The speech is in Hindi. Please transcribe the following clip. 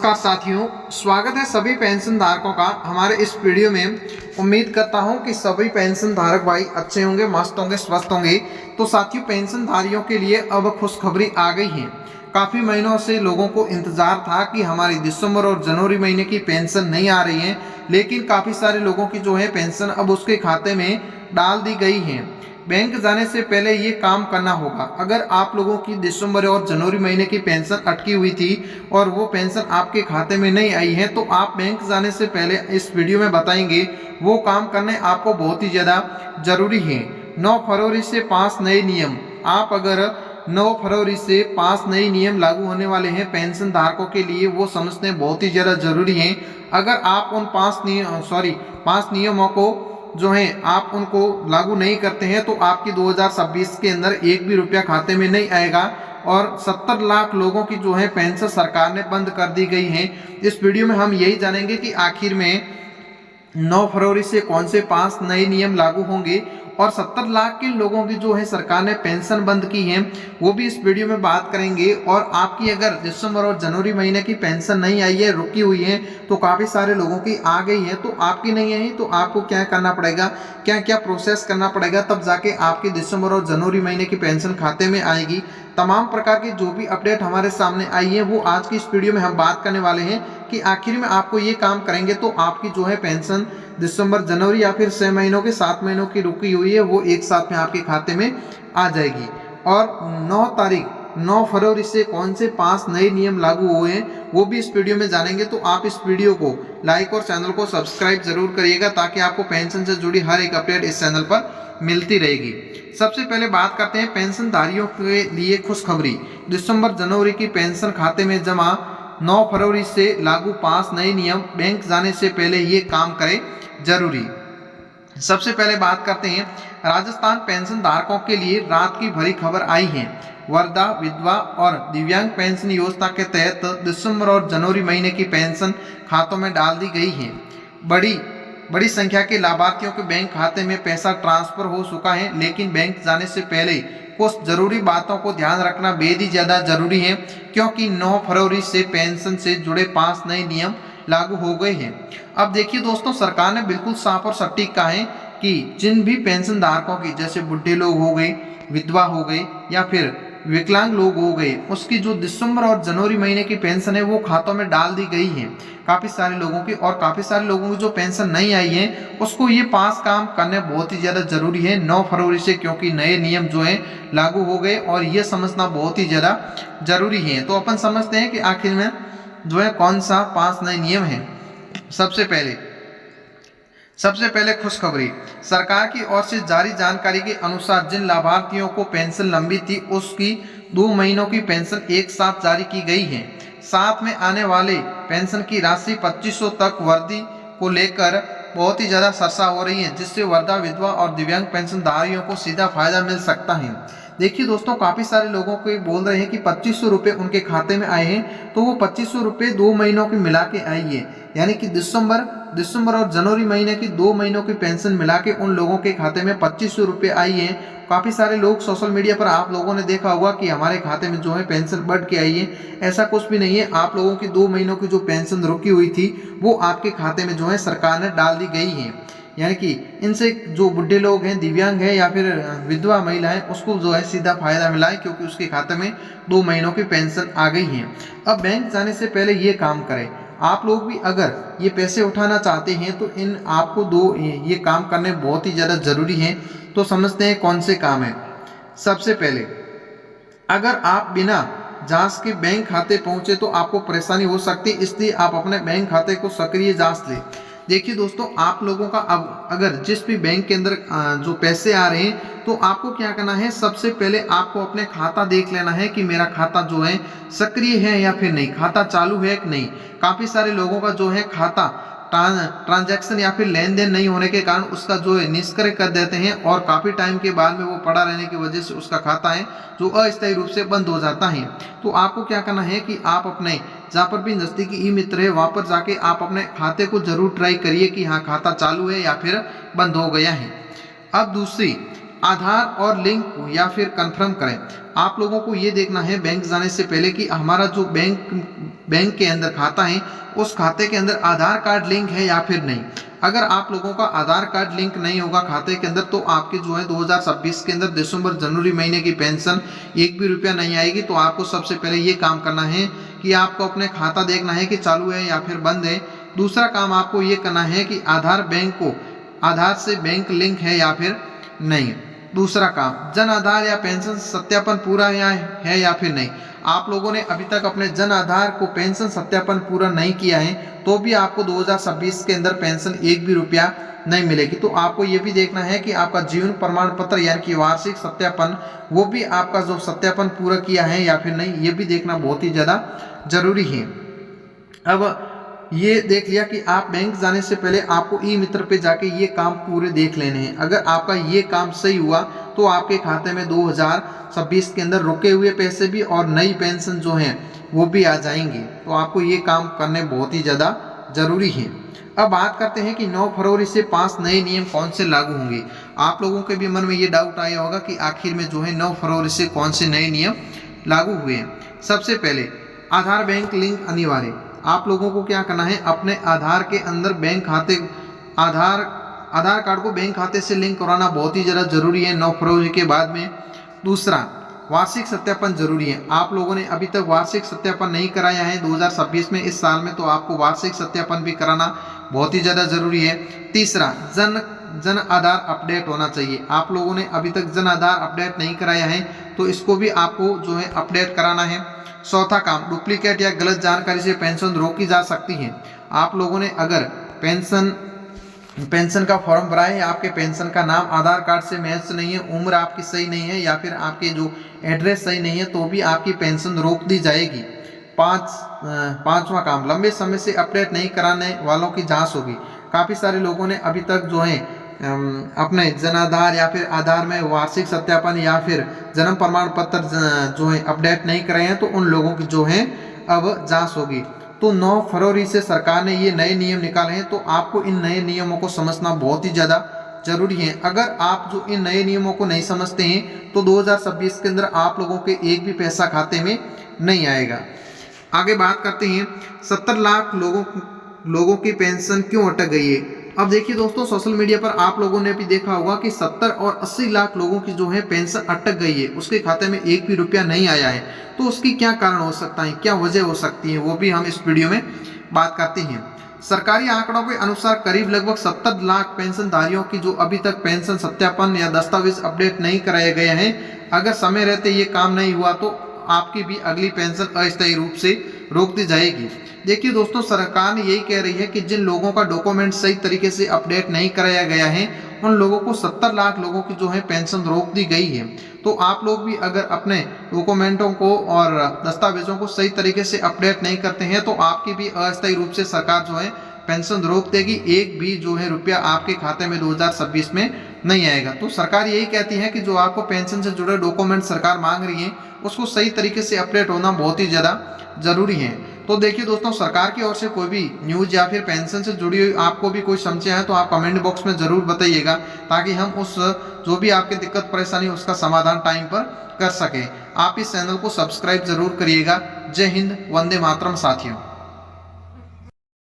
नमस्कार साथियों, स्वागत है सभी पेंशन धारकों का हमारे इस वीडियो में। उम्मीद करता हूं कि सभी पेंशन धारक भाई अच्छे होंगे, मस्त होंगे, स्वस्थ होंगे। तो साथियों, पेंशन धारियों के लिए अब खुशखबरी आ गई है। काफ़ी महीनों से लोगों को इंतजार था कि हमारी दिसंबर और जनवरी महीने की पेंशन नहीं आ रही है, लेकिन काफ़ी सारे लोगों की जो है पेंशन अब उसके खाते में डाल दी गई है। बैंक जाने से पहले ये काम करना होगा। अगर आप लोगों की दिसंबर और जनवरी महीने की पेंशन अटकी हुई थी और वो पेंशन आपके खाते में नहीं आई है, तो आप बैंक जाने से पहले इस वीडियो में बताएंगे वो काम करने आपको बहुत ही ज़्यादा ज़रूरी है। 9 फरवरी से 5 नए नियम। आप अगर 9 फरवरी से 5 नए नियम लागू होने वाले हैं पेंशन धारकों के लिए, वो समझने बहुत ही ज़्यादा ज़रूरी है। अगर आप उन 5 नियमों को जो है आप उनको लागू नहीं करते हैं तो आपकी 2026 के अंदर एक भी रुपया खाते में नहीं आएगा और 70 लाख लोगों की जो है पेंशन सरकार ने बंद कर दी गई है। इस वीडियो में हम यही जानेंगे कि आखिर में 9 फरवरी से कौन से 5 नए नियम लागू होंगे और 70 लाख के लोगों की जो है सरकार ने पेंशन बंद की है, वो भी इस वीडियो में बात करेंगे। और आपकी अगर दिसंबर और जनवरी महीने की पेंशन नहीं आई है, रुकी हुई है, तो काफ़ी सारे लोगों की आ गई है, तो आपकी नहीं आई तो आपको क्या करना पड़ेगा, क्या क्या प्रोसेस करना पड़ेगा, तब जाके आपकी दिसंबर और जनवरी महीने की पेंशन खाते में आएगी। तमाम प्रकार की जो भी अपडेट हमारे सामने आई है वो आज की इस वीडियो में हम बात करने वाले हैं कि आखिर में आपको ये काम करेंगे तो आपकी जो है पेंशन दिसंबर, जनवरी या फिर 6 महीनों के 7 महीनों की रुकी हुई है वो एक साथ में आपके खाते में आ जाएगी। और 9 फरवरी से कौन से 5 नए नियम लागू हुए हैं वो भी इस वीडियो में जानेंगे। तो आप इस वीडियो को लाइक और चैनल को सब्सक्राइब जरूर करिएगा ताकि आपको पेंशन से जुड़ी हर एक अपडेट इस चैनल पर मिलती रहेगी। सबसे पहले बात करते हैं पेंशनधारियों के लिए खुशखबरी। दिसंबर जनवरी की पेंशन खाते में जमा। 9 फरवरी से लागू 5 नए नियम, बैंक जाने से पहले ये काम करें जरूरी। सबसे पहले बात करते हैं राजस्थान पेंशन धारकों के लिए रात की भरी खबर आई है। वृद्धा, विधवा और दिव्यांग पेंशन योजना के तहत दिसंबर और जनवरी महीने की पेंशन खातों में डाल दी गई है। बड़ी संख्या के लाभार्थियों के बैंक खाते में पैसा ट्रांसफर हो चुका है, लेकिन बैंक जाने से पहले कुछ जरूरी बातों को ध्यान रखना बेहद ही ज़्यादा जरूरी है, क्योंकि 9 फरवरी से पेंशन से जुड़े 5 नए नियम लागू हो गए हैं। अब देखिए दोस्तों, सरकार ने बिल्कुल साफ और सटीक कहा है कि जिन भी पेंशन धारकों की, जैसे बुढ़े लोग हो गए, विधवा हो गए या फिर विकलांग लोग हो गए, उसकी जो दिसंबर और जनवरी महीने की पेंशन है वो खातों में डाल दी गई है काफ़ी सारे लोगों की। और काफ़ी सारे लोगों की जो पेंशन नहीं आई है उसको ये 5 काम करने बहुत ही ज़्यादा जरूरी है 9 फरवरी से, क्योंकि नए नियम जो है लागू हो गए और ये समझना बहुत ही ज़्यादा जरूरी है। तो अपन समझते हैं कि आखिर में जो है कौन सा 5 नए नियम है। सबसे पहले खुशखबरी। सरकार की ओर से जारी जानकारी के अनुसार जिन लाभार्थियों को पेंशन लंबी थी उसकी 2 महीनों की पेंशन एक साथ जारी की गई है। साथ में आने वाले पेंशन की राशि 2500 तक वृद्धि को लेकर बहुत ही ज़्यादा चर्चा हो रही है, जिससे वृद्धा, विधवा और दिव्यांग पेंशनधारियों को सीधा फायदा मिल सकता है। देखिए दोस्तों, काफ़ी सारे लोगों को बोल रहे हैं कि 2500 रुपये उनके खाते में आए हैं, तो वो 2500 रुपये 2 महीनों की मिला के आई है, यानी कि दिसंबर और जनवरी महीने की 2 महीनों की पेंशन मिला के उन लोगों के खाते में 2500 रुपये आई है। काफ़ी सारे लोग सोशल मीडिया पर आप लोगों ने देखा होगा कि हमारे खाते में जो है पेंशन बढ़ के आई है। ऐसा कुछ भी नहीं है। आप लोगों की 2 महीनों की जो पेंशन रुकी हुई थी वो आपके खाते में जो है सरकार ने डाल दी गई है, यानी कि इनसे जो बुढ़े लोग हैं, दिव्यांग हैं या फिर विधवा महिलाएं, उसको जो है सीधा फायदा मिला है, क्योंकि उसके खाते में 2 महीनों की पेंशन आ गई है। अब बैंक जाने से पहले ये काम करें। आप लोग भी अगर ये पैसे उठाना चाहते हैं तो आपको ये काम करने बहुत ही ज़्यादा ज़रूरी है। तो समझते हैं कौन से काम है। सबसे पहले, अगर आप बिना जांच के बैंक खाते पहुंचे तो आपको परेशानी हो सकती है, इसलिए आप अपने बैंक खाते को सक्रिय जांच लें। देखिए दोस्तों, आप लोगों का अब अगर जिस भी बैंक के अंदर जो पैसे आ रहे हैं तो आपको क्या करना है, सबसे पहले आपको अपने खाता देख लेना है कि मेरा खाता जो है सक्रिय है या फिर नहीं, खाता चालू है कि नहीं। काफ़ी सारे लोगों का जो है खाता ट्रांजैक्शन या फिर लेन देन नहीं होने के कारण उसका जो है निष्क्रिय कर देते हैं और काफ़ी टाइम के बाद में वो पड़ा रहने की वजह से उसका खाता है जो अस्थायी रूप से बंद हो जाता है। तो आपको क्या करना है कि आप अपने जहाँ पर भी नज़दीकी ई मित्र है वहाँ पर जाके आप अपने खाते को जरूर ट्राई करिए कि हाँ खाता चालू है या फिर बंद हो गया है। अब दूसरी, आधार और लिंक को या फिर कंफर्म करें। आप लोगों को ये देखना है बैंक जाने से पहले कि हमारा जो बैंक के अंदर खाता है उस खाते के अंदर आधार कार्ड लिंक है या फिर नहीं। अगर आप लोगों का आधार कार्ड लिंक नहीं होगा खाते के अंदर तो आपके जो है 2026 के अंदर दिसंबर जनवरी महीने की पेंशन एक भी रुपया नहीं आएगी। तो आपको सबसे पहले ये काम करना है कि आपको अपने खाता देखना है कि चालू है या फिर बंद है। दूसरा काम आपको ये करना है कि आधार से बैंक लिंक है या फिर नहीं। दूसरा काम, जन आधार या पेंशन सत्यापन पूरा है या फिर नहीं। आप लोगों ने अभी तक अपने जन आधार को पेंशन सत्यापन पूरा नहीं किया है तो भी आपको 2026 के अंदर पेंशन एक भी रुपया नहीं मिलेगी। तो आपको ये भी देखना है कि आपका जीवन प्रमाण पत्र यानी कि वार्षिक सत्यापन वो भी आपका जो सत्यापन पूरा किया है या फिर नहीं, ये भी देखना बहुत ही ज़्यादा जरूरी है। अब ये देख लिया कि आप बैंक जाने से पहले आपको ई मित्र पे जाके ये काम पूरे देख लेने हैं। अगर आपका ये काम सही हुआ तो आपके खाते में 2026 के अंदर रुके हुए पैसे भी और नई पेंशन जो है वो भी आ जाएंगी। तो आपको ये काम करने बहुत ही ज़्यादा जरूरी है। अब बात करते हैं कि 9 फरवरी से 5 नए नियम कौन से लागू होंगे। आप लोगों के भी मन में ये डाउट आया होगा कि आखिर में जो है 9 फरवरी से कौन से नए नियम लागू हुए हैं। सबसे पहले आधार बैंक लिंक अनिवार्य। आप लोगों को क्या करना है, अपने आधार के अंदर बैंक खाते आधार कार्ड को बैंक खाते से लिंक कराना बहुत ही ज़्यादा जरूरी है 9 फरवरी के बाद में। दूसरा, वार्षिक सत्यापन जरूरी है। आप लोगों ने अभी तक वार्षिक सत्यापन नहीं कराया है 2026 में, इस साल में, तो आपको वार्षिक सत्यापन भी कराना बहुत ही ज़्यादा जरूरी है। तीसरा, जन आधार अपडेट होना चाहिए। आप लोगों ने अभी तक जन आधार अपडेट नहीं कराया है तो इसको भी आपको जो है अपडेट कराना है। चौथा काम, डुप्लीकेट या गलत जानकारी से पेंशन रोकी जा सकती है। आप लोगों ने अगर पेंशन का फॉर्म भरा है, आपके पेंशन का नाम आधार कार्ड से मैच नहीं है, उम्र आपकी सही नहीं है या फिर आपके जो एड्रेस सही नहीं है तो भी आपकी पेंशन रोक दी जाएगी। पांचवा काम, लंबे समय से अपडेट नहीं कराने वालों की जांच होगी। काफ़ी सारे लोगों ने अभी तक जो है अपने जन आधार या फिर आधार में वार्षिक सत्यापन या फिर जन्म प्रमाण पत्र जो है अपडेट नहीं कराए हैं तो उन लोगों की जो है अब जांच होगी। तो 9 फरवरी से सरकार ने ये नए नियम निकाले हैं तो आपको इन नए नियमों को समझना बहुत ही ज़्यादा जरूरी है। अगर आप जो इन नए नियमों को नहीं समझते हैं तो 2026 के अंदर आप लोगों के एक भी पैसा खाते में नहीं आएगा। आगे बात करते हैं 70 लाख लोगों की पेंशन क्यों अटक गई है। अब देखिए दोस्तों, सोशल मीडिया पर आप लोगों ने भी देखा होगा कि 70 और 80 लाख लोगों की जो है पेंशन अटक गई है, उसके खाते में एक भी रुपया नहीं आया है। तो उसकी क्या कारण हो सकता है, क्या वजह हो सकती है, वो भी हम इस वीडियो में बात करते हैं। सरकारी आंकड़ों के अनुसार करीब लगभग 70 लाख पेंशनधारियों की जो अभी तक पेंशन सत्यापन या दस्तावेज अपडेट नहीं कराए गए हैं, अगर समय रहते ये काम नहीं हुआ तो आपकी भी अगली पेंशन अस्थायी रूप से रोक दी जाएगी। देखिए दोस्तों, सरकार ने यही कह रही है कि जिन लोगों का डॉक्यूमेंट सही तरीके से अपडेट नहीं कराया गया है उन लोगों को 70 लाख लोगों की जो है पेंशन रोक दी गई है। तो आप लोग भी अगर अपने डॉक्यूमेंटों को और दस्तावेजों को सही तरीके से अपडेट नहीं करते हैं तो आपकी भी अस्थायी रूप से सरकार जो है पेंशन रोक देगी। एक भी जो है रुपया आपके खाते में 2026 में नहीं आएगा। तो सरकार यही कहती है कि जो आपको पेंशन से जुड़े डॉक्यूमेंट सरकार मांग रही है उसको सही तरीके से अपडेट होना बहुत ही ज़्यादा जरूरी है। तो देखिए दोस्तों, सरकार की ओर से कोई भी न्यूज़ या फिर पेंशन से जुड़ी हुई आपको भी कोई समस्या है तो आप कमेंट बॉक्स में ज़रूर बताइएगा ताकि हम उस जो भी आपकी दिक्कत परेशानी उसका समाधान टाइम पर कर सकें। आप इस चैनल को सब्सक्राइब जरूर करिएगा। जय हिंद, वंदे मातरम साथियों।